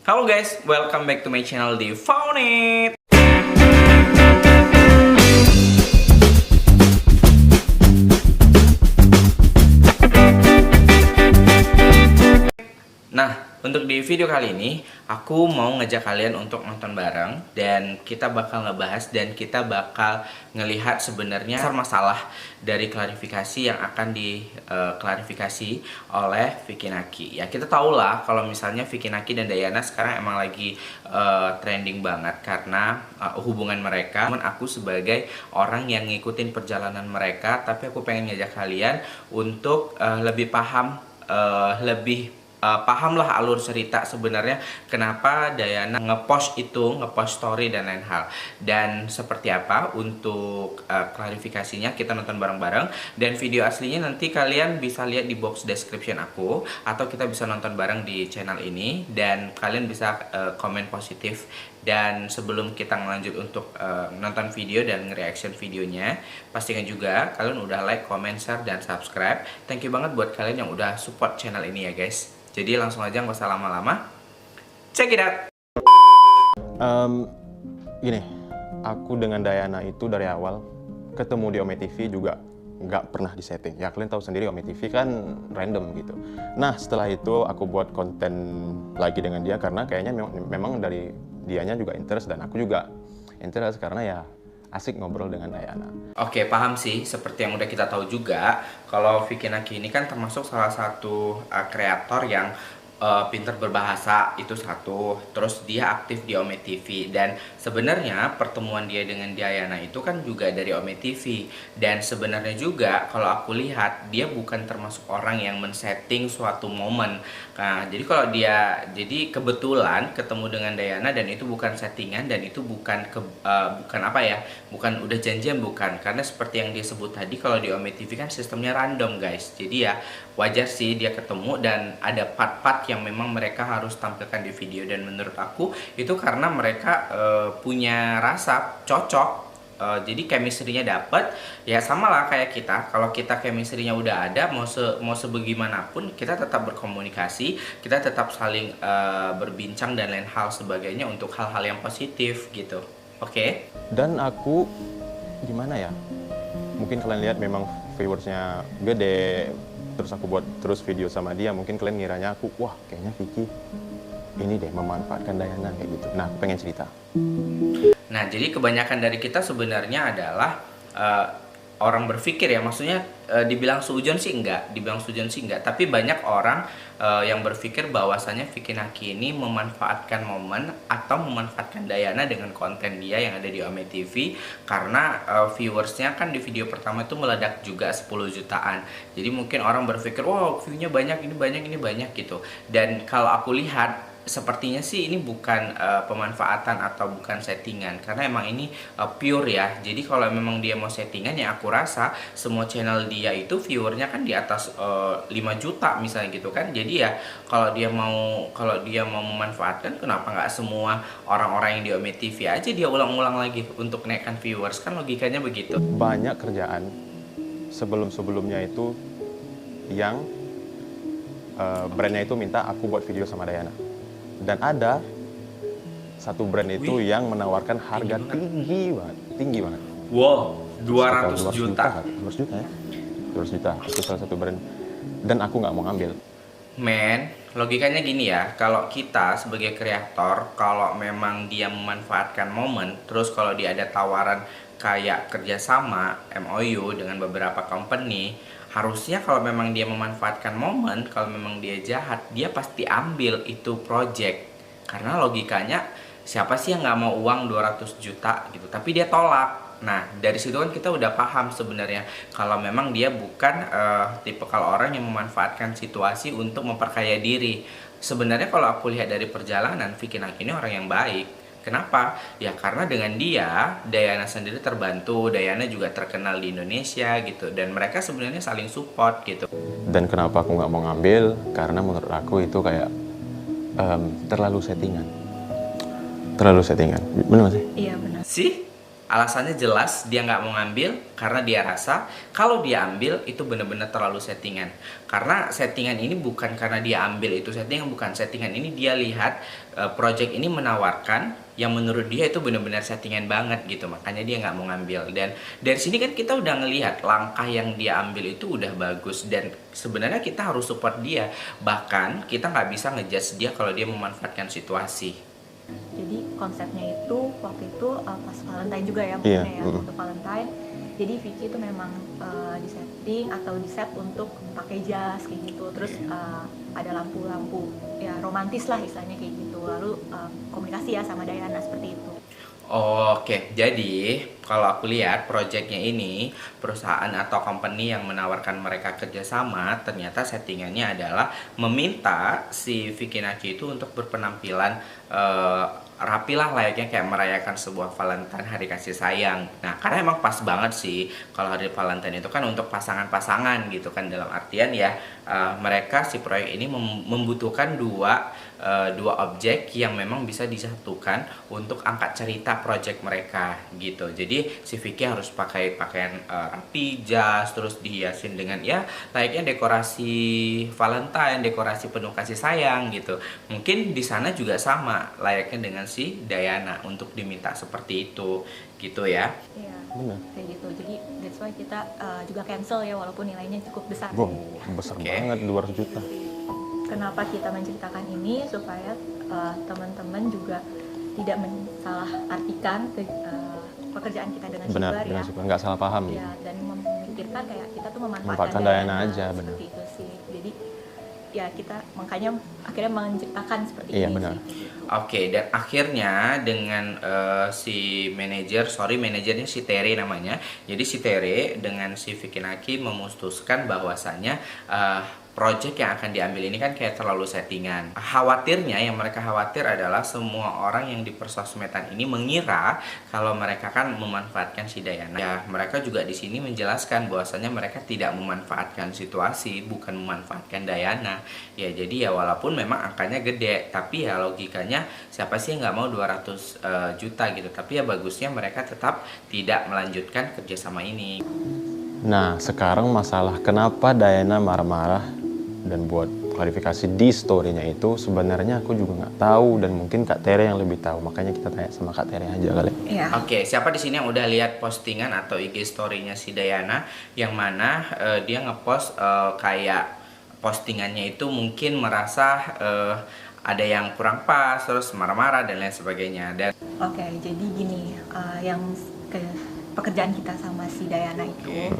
Halo guys, welcome back to my channel di Found It. Nah, untuk di video kali ini, aku mau ngajak kalian untuk nonton bareng. Dan kita bakal ngebahas dan kita bakal ngelihat sebenarnya masalah dari klarifikasi yang akan diklarifikasi oleh Vicky Naki. Ya, kita tahu lah kalau misalnya Vicky Naki dan Dayana sekarang emang lagi trending banget karena hubungan mereka. Namun aku sebagai orang yang ngikutin perjalanan mereka, tapi aku pengen ngajak kalian untuk lebih paham, pahamlah alur cerita sebenarnya kenapa Dayana ngepost story dan lain hal. Dan seperti apa untuk klarifikasinya kita nonton bareng-bareng. Dan video aslinya nanti kalian bisa lihat di box description aku, atau kita bisa nonton bareng di channel ini. Dan kalian bisa komen positif. Dan sebelum kita lanjut untuk nonton video dan nge-reaction videonya, pastikan juga kalian udah like, comment, share, dan subscribe. Thank you banget buat kalian yang udah support channel ini ya guys. Jadi langsung aja, nggak usah lama-lama. Check it out. Gini, aku dengan Dayana itu dari awal ketemu di Ome TV juga nggak pernah disetting. Ya kalian tahu sendiri Ome TV kan random gitu. Nah setelah itu aku buat konten lagi dengan dia karena kayaknya memang dari dianya juga interest dan aku juga interest karena ya asik ngobrol dengan Dayana. Oke, paham sih. Seperti yang udah kita tahu juga, kalau Vicky Naki ini kan termasuk salah satu kreator yang pinter berbahasa, itu satu. Terus dia aktif di Ome TV. Dan sebenarnya pertemuan dia dengan Dayana itu kan juga dari Ome TV. Dan sebenarnya juga kalau aku lihat, dia bukan termasuk orang yang men-setting suatu momen. Nah, jadi kalau jadi kebetulan ketemu dengan Dayana dan itu bukan settingan dan itu bukan bukan udah janjian, bukan. Karena seperti yang dia sebut tadi, kalau di Ome TV kan sistemnya random guys. Jadi ya wajar sih dia ketemu dan ada part-part yang memang mereka harus tampilkan di video. Dan menurut aku itu karena mereka punya rasa cocok. Jadi chemistry-nya dapet. Ya sama lah kayak kita. Kalau kita chemistry-nya udah ada, mau sebagaimanapun kita tetap berkomunikasi, kita tetap saling berbincang dan lain hal sebagainya untuk hal-hal yang positif gitu. Oke? Dan aku gimana ya? Mungkin kalian lihat memang viewersnya gede. Terus aku buat terus video sama dia. Mungkin kalian ngiranya aku, wah kayaknya Vicky ini deh memanfaatkan Dayana kayak gitu. Nah aku pengen cerita. Nah, jadi kebanyakan dari kita sebenarnya adalah orang berpikir ya, maksudnya dibilang suujon sih enggak, tapi banyak orang yang berpikir bahwasannya Vicky Naki ini memanfaatkan momen atau memanfaatkan Dayana dengan konten dia yang ada di Ome TV karena viewersnya kan di video pertama itu meledak juga 10 jutaan. Jadi mungkin orang berpikir, wow view-nya banyak, ini banyak gitu. Dan kalau aku lihat sepertinya sih ini bukan pemanfaatan atau bukan settingan, karena emang ini pure ya. Jadi kalau memang dia mau settingan ya aku rasa semua channel dia itu viewernya kan di atas 5 juta misalnya gitu kan. Jadi ya kalau dia mau memanfaatkan, kenapa nggak semua orang-orang yang di Ome TV aja dia ulang-ulang lagi untuk naikkan viewers, kan logikanya begitu. Banyak kerjaan sebelum-sebelumnya itu yang brandnya itu minta aku buat video sama Dayana. Dan ada satu brand itu yang menawarkan harga tinggi banget. Wow, 200 juta. 200 juta ya? 200 juta, itu salah satu brand. Dan aku nggak mau ngambil. Men, logikanya gini ya, kalau kita sebagai kreator, kalau memang dia memanfaatkan momen, terus kalau dia ada tawaran kayak kerjasama, MOU dengan beberapa company, harusnya kalau memang dia memanfaatkan momen, kalau memang dia jahat, dia pasti ambil itu project. Karena logikanya, siapa sih yang nggak mau uang 200 juta gitu, tapi dia tolak. Nah, dari situ kan kita udah paham sebenarnya kalau memang dia bukan tipe kalau orang yang memanfaatkan situasi untuk memperkaya diri. Sebenarnya kalau aku lihat dari perjalanan, Vicky Naki ini orang yang baik. Kenapa? Ya karena dengan dia, Dayana sendiri terbantu, Dayana juga terkenal di Indonesia gitu. Dan mereka sebenarnya saling support gitu. Dan kenapa aku nggak mau ngambil? Karena menurut aku itu kayak terlalu settingan. Bener gak sih? Iya benar. Sih? Alasannya jelas, dia nggak mau ngambil karena dia rasa kalau dia ambil itu benar-benar terlalu settingan. Karena settingan ini bukan karena dia ambil itu settingan, bukan. Settingan ini dia lihat project ini menawarkan yang menurut dia itu benar-benar settingan banget gitu. Makanya dia nggak mau ngambil. Dan dari sini kan kita udah ngelihat langkah yang dia ambil itu udah bagus. Dan sebenarnya kita harus support dia. Bahkan kita nggak bisa ngejudge dia kalau dia memanfaatkan situasi. Jadi konsepnya itu waktu itu pas Valentine juga ya mungkin ya untuk Valentine. Jadi Vicky itu memang disetting atau diset untuk pakai jas kayak gitu. Terus ada lampu-lampu ya romantis lah istilahnya kayak gitu. Lalu komunikasi ya sama Diana seperti itu. Oke, jadi kalau aku lihat projectnya ini perusahaan atau company yang menawarkan mereka kerjasama ternyata settingannya adalah meminta si Vicky Naki itu untuk berpenampilan rapi lah layaknya kayak merayakan sebuah Valentine, hari kasih sayang. Nah, karena emang pas banget sih kalau hari Valentine itu kan untuk pasangan-pasangan gitu kan, dalam artian ya mereka si proyek ini membutuhkan dua objek yang memang bisa disatukan untuk angkat cerita project mereka gitu. Jadi si Vicky harus pakai pakaian rapi, jas, terus dihiasin dengan ya layaknya dekorasi Valentine, dekorasi penuh kasih sayang gitu. Mungkin di sana juga sama layaknya dengan si Diana untuk diminta seperti itu gitu ya. Iya, Benar. kayak gitu. Jadi that's why kita juga cancel ya walaupun nilainya cukup besar. Wow, besar banget 200 juta. Kenapa kita menceritakan ini supaya teman-teman juga tidak salah artikan pekerjaan kita dengan Benar, Sibar dengan ya. Sibar. Nggak salah paham Ya, dan memikirkan kayak kita tuh memanfaatkan Memanfaatkan Diana aja, benar. seperti itu sih. Jadi ya kita makanya akhirnya menceritakan seperti Iya, ini benar. sih. Oke, dan akhirnya dengan si manajernya si Tere namanya. Jadi si Tere dengan si Vicky Naki memutuskan bahwasannya project yang akan diambil ini kan kayak terlalu settingan. Khawatirnya, yang mereka khawatir adalah semua orang yang di persosmedan ini mengira kalau mereka kan memanfaatkan si Diana. Ya, mereka juga di sini menjelaskan bahwasannya mereka tidak memanfaatkan situasi, bukan memanfaatkan Diana. Ya, jadi ya walaupun memang angkanya gede, tapi ya logikanya siapa sih yang nggak mau 200 juta gitu. Tapi ya bagusnya mereka tetap tidak melanjutkan kerjasama ini. Nah, sekarang masalah kenapa Diana marah-marah dan buat klarifikasi di story-nya itu sebenarnya aku juga nggak tahu, dan mungkin Kak Tere yang lebih tahu. Makanya kita tanya sama Kak Tere aja kali. Iya. Oke, siapa di sini yang udah lihat postingan atau IG story-nya si Diana yang mana dia ngepost kayak postingannya itu mungkin merasa ada yang kurang pas, terus marah-marah dan lain sebagainya. Dan Oke, jadi gini, yang pekerjaan kita sama si Diana itu,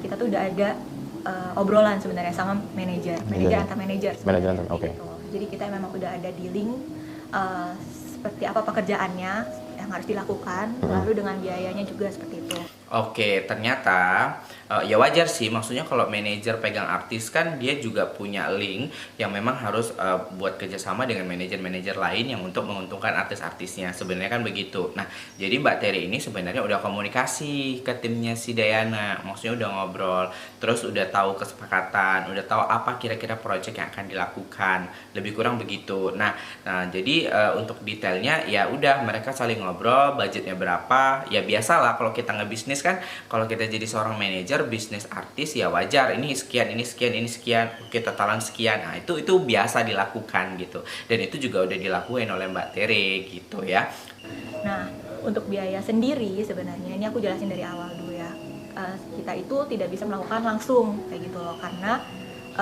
kita tuh udah ada obrolan sebenarnya sama manajer antar manajer. Manajer antar, oke. Gitu. Jadi kita memang udah ada dealing seperti apa pekerjaannya yang harus dilakukan, lalu dengan biayanya juga seperti itu. Oke, ternyata ya wajar sih, maksudnya kalau manajer pegang artis kan dia juga punya link yang memang harus buat kerjasama dengan manajer-manajer lain yang untuk menguntungkan artis-artisnya, sebenarnya kan begitu. Nah, jadi Mbak Tere ini sebenarnya udah komunikasi ke timnya si Diana, maksudnya udah ngobrol, terus udah tahu kesepakatan, udah tahu apa kira-kira project yang akan dilakukan, lebih kurang begitu. Nah jadi untuk detailnya ya udah mereka saling ngobrol, budgetnya berapa, ya biasalah kalau kita ngebisnis kan, kalau kita jadi seorang manajer bisnis artis ya wajar, ini sekian, ini sekian, ini sekian, oke totalan sekian. Nah itu biasa dilakukan gitu, dan itu juga udah dilakuin oleh Mbak Tere gitu ya. Nah, untuk biaya sendiri sebenarnya ini aku jelasin dari awal dulu ya. Kita itu tidak bisa melakukan langsung kayak gitu loh, karena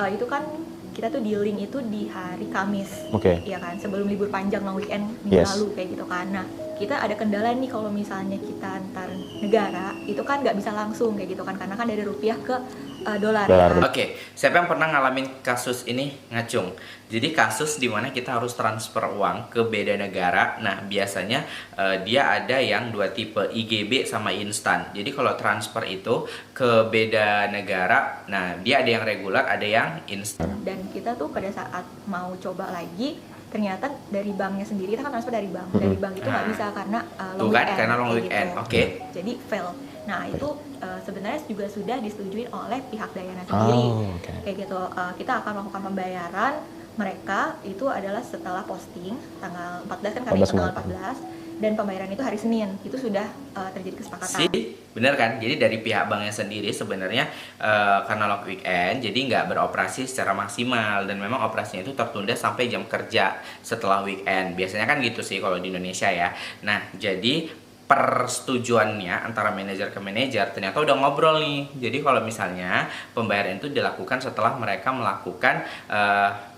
itu kan kita tuh dealing itu di hari Kamis, ya kan, sebelum libur panjang long weekend minggu lalu kayak gitu kan. Nah, kita ada kendala nih kalau misalnya kita antar negara itu kan nggak bisa langsung kayak gitu kan, karena kan dari rupiah ke dolar. Ya. Oke, siapa yang pernah ngalamin kasus ini? Ngacung. Jadi kasus dimana kita harus transfer uang ke beda negara. Nah biasanya dia ada yang dua tipe, IGB sama instan. Jadi kalau transfer itu ke beda negara, nah dia ada yang regular, ada yang instan. Dan kita tuh pada saat mau coba lagi, ternyata dari banknya sendiri, kita kan transfer dari bank. Dari bank itu nggak bisa karena long weekend. Karena long weekend, gitu. oke. Jadi fail. Nah itu sebenarnya juga sudah disetujui oleh pihak Diana sendiri. Kayak gitu, kita akan melakukan pembayaran mereka itu adalah setelah posting tanggal 14 kan, kami 14 tanggal Maret. 14, dan pembayaran itu hari Senin. Itu sudah terjadi kesepakatan. Bener kan? Jadi dari pihak banknya sendiri sebenarnya karena long weekend jadi nggak beroperasi secara maksimal, dan memang operasinya itu tertunda sampai jam kerja setelah weekend. Biasanya kan gitu sih kalau di Indonesia ya. Nah, jadi persetujuannya antara manajer ke manajer ternyata udah ngobrol nih. Jadi kalau misalnya pembayaran itu dilakukan setelah mereka melakukan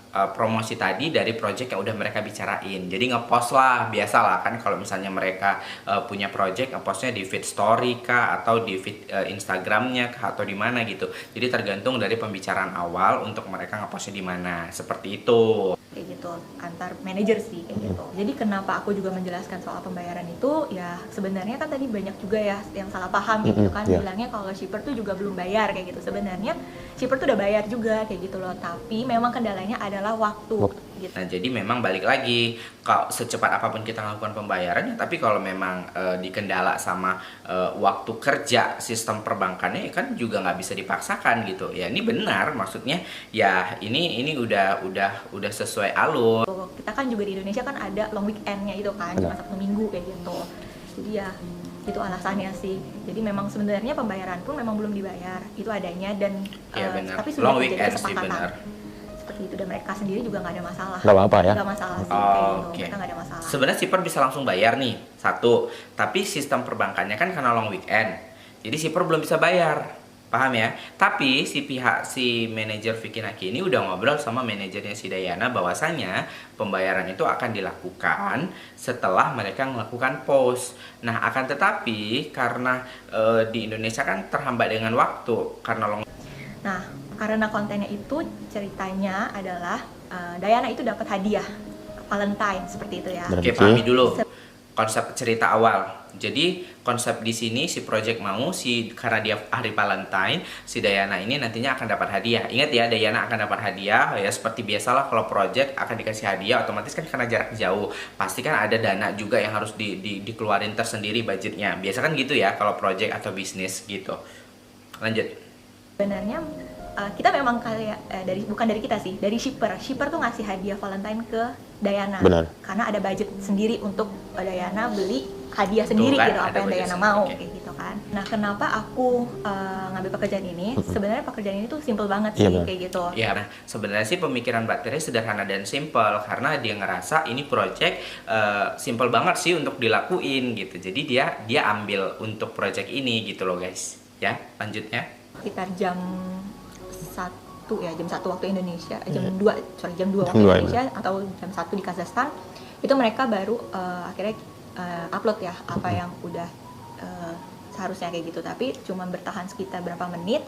promosi tadi dari project yang udah mereka bicarain. Jadi ngepost lah, biasa lah kan kalau misalnya mereka punya project, ngepostnya di feed story kah, atau di feed Instagramnya kah, atau di mana gitu. Jadi tergantung dari pembicaraan awal untuk mereka ngepostnya di mana, seperti itu. Kayak gitu, antar manajer sih kayak gitu. Jadi kenapa aku juga menjelaskan soal pembayaran itu, ya sebenarnya kan tadi banyak juga ya yang salah paham kayak gitu kan, bilangnya kalau shipper tuh juga belum bayar kayak gitu. Sebenarnya shipper tuh udah bayar juga kayak gitu loh, tapi memang kendalanya adalah waktu gitu. Nah, jadi memang balik lagi, kalau secepat apapun kita melakukan pembayarannya, tapi kalau memang dikendala sama waktu kerja sistem perbankannya, ya kan juga nggak bisa dipaksakan gitu. Ya ini benar, maksudnya ya ini udah sesuai alur. Kita kan juga di Indonesia kan ada long weekendnya itu kan, cuma Sabtu Minggu kayak gitu. Jadi ya itu alasannya sih. Jadi memang sebenarnya pembayaran pun memang belum dibayar, itu adanya, dan Ya benar, tapi sudah long terjadi weekend sih kesepakatan. benar. Seperti itu, dan mereka sendiri juga nggak ada masalah. Nggak apa-apa ya? Nggak masalah sih kayak gitu. Oke. Mereka nggak ada masalah. Sebenarnya shipper bisa langsung bayar nih, satu. Tapi sistem perbankannya kan karena long weekend, jadi shipper belum bisa bayar. Paham ya? Tapi si manajer Vicky Naki ini udah ngobrol sama manajernya si Dayana bahwasanya pembayaran itu akan dilakukan setelah mereka melakukan post. Nah, akan tetapi karena di Indonesia kan terhambat dengan waktu karena long. Nah, karena kontennya itu ceritanya adalah Dayana itu dapat hadiah Valentine seperti itu ya. Oke, pahami dulu konsep cerita awal. Jadi konsep di sini si project mau karena dia hari Valentine, si Dayana ini nantinya akan dapat hadiah. Ingat ya, Dayana akan dapat hadiah ya, seperti biasalah kalau project akan dikasih hadiah, otomatis kan karena jarak jauh pasti kan ada dana juga yang harus dikeluarin tersendiri budgetnya. Biasa kan gitu ya kalau project atau bisnis gitu. Lanjut. Sebenarnya kita memang kayak bukan dari kita sih, dari shipper tuh ngasih hadiah Valentine ke Dayana. Benar. Karena ada budget sendiri untuk Dayana beli hadiah Betul sendiri kan, gitu, apa ada yang budget Dayana sendiri, mau oke. kayak gitu kan. Nah, kenapa aku ngambil pekerjaan ini? Sebenarnya pekerjaan ini tuh simple banget sih, Iya, benar. kayak gitu. Ya, nah sebenarnya sih pemikiran Mbak Tere sederhana dan simple karena dia ngerasa ini project simple banget sih untuk dilakuin gitu. Jadi dia ambil untuk project ini gitu loh guys. Ya, lanjutnya. Sekitar jam 1 ya, jam 1 waktu Indonesia, jam 2 waktu Jam 2 Indonesia atau jam 1 di Kazakhstan. Itu mereka baru akhirnya upload ya apa yang udah seharusnya kayak gitu, tapi cuma bertahan sekitar berapa menit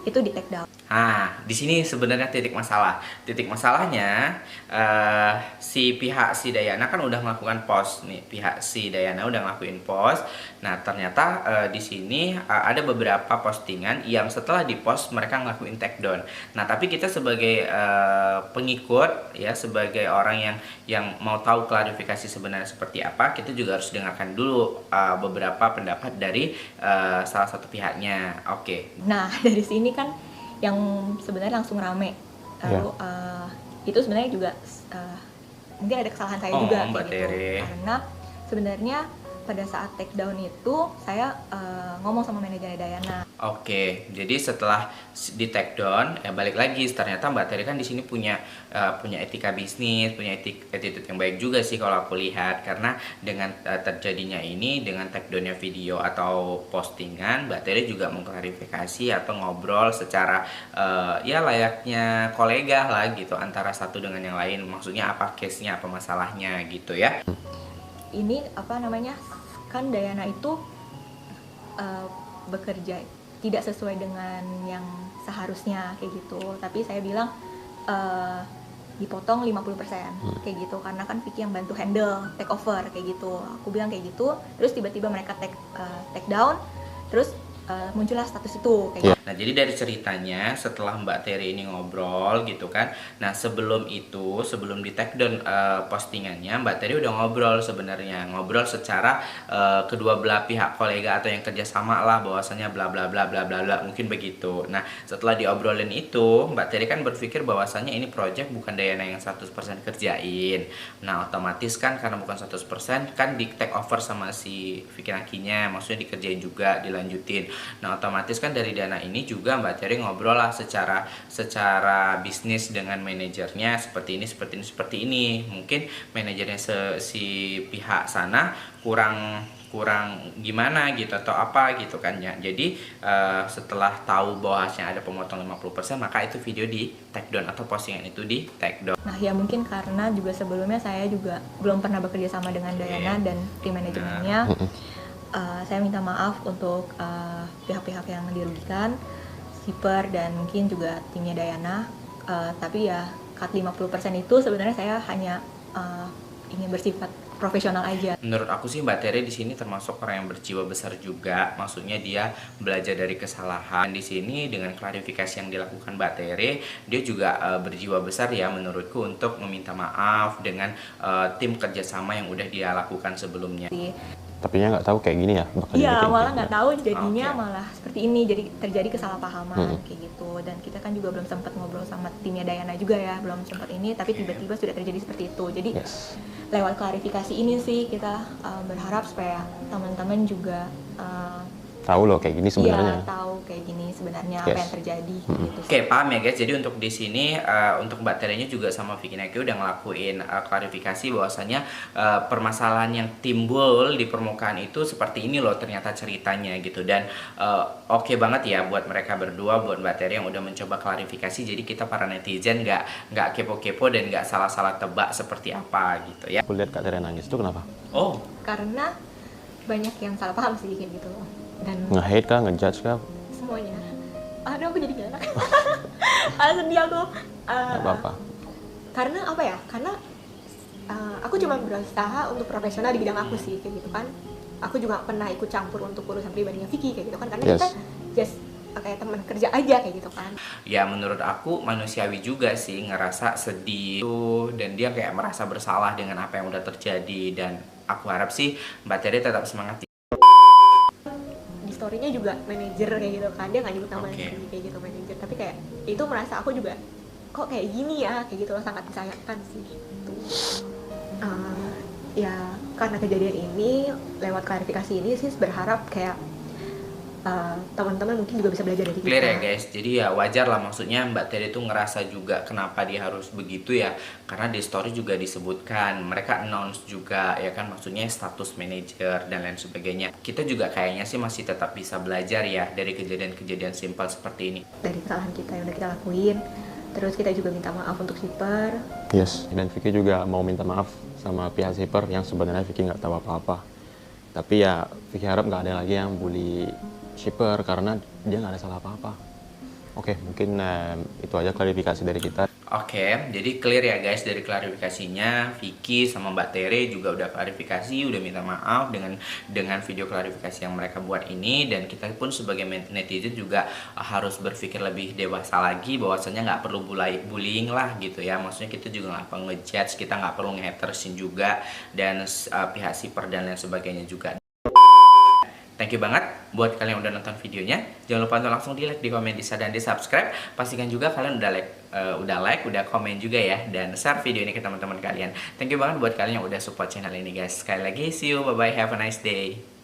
itu di take down. Nah, di sini sebenarnya titik masalah. Titik masalahnya si Dayana kan udah melakukan post nih. Pihak si Dayana udah ngelakuin post. Nah, ternyata di sini ada beberapa postingan yang setelah di-post mereka ngelakuin take down. Nah, tapi kita sebagai pengikut ya, sebagai orang yang mau tahu klarifikasi sebenarnya seperti apa, kita juga harus dengarkan dulu beberapa pendapat dari salah satu pihaknya. Oke. Nah, dari sini kan yang sebenarnya langsung rame. Lalu itu sebenarnya juga mungkin ada kesalahan saya juga Mbak kayak gitu. Tere. Karena sebenarnya pada saat take down itu saya ngomong sama manajernya Dayana. Oke, jadi setelah di take down, balik lagi ternyata Mbak Tere kan di sini punya etika bisnis, punya attitude yang baik juga sih kalau aku lihat, karena dengan terjadinya ini dengan take downnya video atau postingan, Mbak Tere juga mengklarifikasi atau ngobrol secara ya layaknya kolega lah gitu antara satu dengan yang lain. Maksudnya apa case-nya, apa masalahnya gitu ya. Ini apa namanya, kan Dayana itu bekerja tidak sesuai dengan yang seharusnya kayak gitu, tapi saya bilang dipotong 50% kayak gitu, karena kan Vicky yang bantu handle take over kayak gitu, aku bilang kayak gitu. Terus tiba-tiba mereka take down, terus muncullah status itu kayak gitu. Nah, jadi dari ceritanya setelah Mbak Tere ini ngobrol gitu kan. Nah, sebelum di take down postingannya, Mbak Tere udah ngobrol sebenarnya. Ngobrol secara kedua belah pihak, kolega atau yang kerjasama lah, bahwasanya bla bla bla bla bla bla, mungkin begitu. Nah, setelah diobrolin itu, Mbak Tere kan berpikir bahwasanya ini project bukan Dayana yang 100% kerjain. Nah, otomatis kan karena bukan 100% kan di take over sama si Vicky Nakinya, maksudnya dikerjain juga, dilanjutin. Nah, otomatis kan dari dana ini juga Mbak Tere ngobrol lah secara bisnis dengan manajernya, seperti ini. Mungkin manajernya si pihak sana kurang gimana gitu atau apa gitu kan ya. Jadi setelah tahu bahwasanya ada pemotong 50%, maka itu video di take down atau postingan itu di take down. Nah ya mungkin karena juga sebelumnya saya juga belum pernah bekerja sama dengan Dayana dan tim manajemennya. Saya minta maaf untuk pihak-pihak yang dirugikan, Shipper dan mungkin juga timnya Dayana. Tapi ya cut 50% itu sebenarnya saya hanya ingin bersifat profesional aja. Menurut aku sih Mbak Tere di sini termasuk orang yang berjiwa besar juga. Maksudnya dia belajar dari kesalahan. Di sini dengan klarifikasi yang dilakukan Mbak Tere, dia juga berjiwa besar ya menurutku untuk meminta maaf dengan tim kerjasama yang udah dia lakukan sebelumnya. Tapi nggak tahu kayak gini ya? Iya, malah nggak tahu jadinya malah seperti ini, jadi terjadi kesalahpahaman kayak gitu. Dan kita kan juga belum sempat ngobrol sama timnya Dayana juga ya, belum sempat ini, tapi tiba-tiba sudah terjadi seperti itu. Jadi lewat klarifikasi ini sih kita berharap supaya teman-teman juga tahu loh kayak gini sebenarnya. Iya, tahu kayak gini sebenarnya apa yang terjadi gitu. Oke, paham ya guys. Jadi untuk di sini untuk Mbak Terenya juga sama Vicky Naki udah ngelakuin klarifikasi bahwasanya permasalahan yang timbul di permukaan itu seperti ini loh ternyata ceritanya gitu. Dan oke banget ya buat mereka berdua, buat Mbak Tere yang udah mencoba klarifikasi. Jadi kita para netizen nggak kepo-kepo dan nggak salah-salah tebak seperti apa gitu ya. Aku lihat Kak Tere nangis itu kenapa? Oh, karena banyak yang salah paham sih kayak gitu loh. Dan nge-hate kah, nge-judge kah? Semuanya. Aduh, aku jadi gak enak. Sedih aku. Gak apa-apa. Karena apa ya? Karena aku cuma berusaha untuk profesional di bidang aku sih, kayak gitu kan. Aku juga pernah ikut campur untuk urusan pribadinya Vicky kayak gitu kan. Karena kita just kayak teman kerja aja kayak gitu kan. Ya menurut aku manusiawi juga sih ngerasa sedih tuh, dan dia kayak merasa bersalah dengan apa yang udah terjadi. Dan aku harap sih Mbak Tere tetap semangat. Story-nya juga manajer kayak gitu kan, dia nggak nyebut nama kayak gitu manajer, tapi kayak itu merasa aku juga kok kayak gini ya kayak gitu loh, sangat disayangkan sih gitu. Ya karena kejadian ini lewat klarifikasi ini sih berharap kayak teman-teman mungkin juga bisa belajar dari kita. Clear ya guys, jadi ya wajar lah, maksudnya Mbak Tere itu ngerasa juga kenapa dia harus begitu ya, karena di story juga disebutkan, mereka announce juga ya kan, maksudnya status manajer dan lain sebagainya. Kita juga kayaknya sih masih tetap bisa belajar ya dari kejadian-kejadian simpel seperti ini. Dari kesalahan kita yang udah kita lakuin, terus kita juga minta maaf untuk Shipper. Yes, dan Vicky juga mau minta maaf sama pihak Shipper yang sebenarnya Vicky nggak tahu apa-apa. Tapi ya Vicky harap nggak ada lagi yang bully Shipper karena dia nggak ada salah apa-apa. Oke, mungkin itu aja klarifikasi dari kita. Oke, jadi clear ya guys dari klarifikasinya. Vicky sama Mbak Tere juga udah klarifikasi, udah minta maaf dengan video klarifikasi yang mereka buat ini. Dan kita pun sebagai netizen juga harus berpikir lebih dewasa lagi, bahwasanya nggak perlu bullying lah gitu ya. Maksudnya kita juga nggak perlu ngejudge, kita nggak perlu nge-hatersin juga, dan pihak Shipper dan lain sebagainya juga. Thank you banget buat kalian yang udah nonton videonya. Jangan lupa untuk langsung di like, di komen, di share, dan di subscribe. Pastikan juga kalian udah like, udah komen juga ya, dan share video ini ke teman-teman kalian. Thank you banget buat kalian yang udah support channel ini guys. Sekali lagi, see you, bye bye, have a nice day.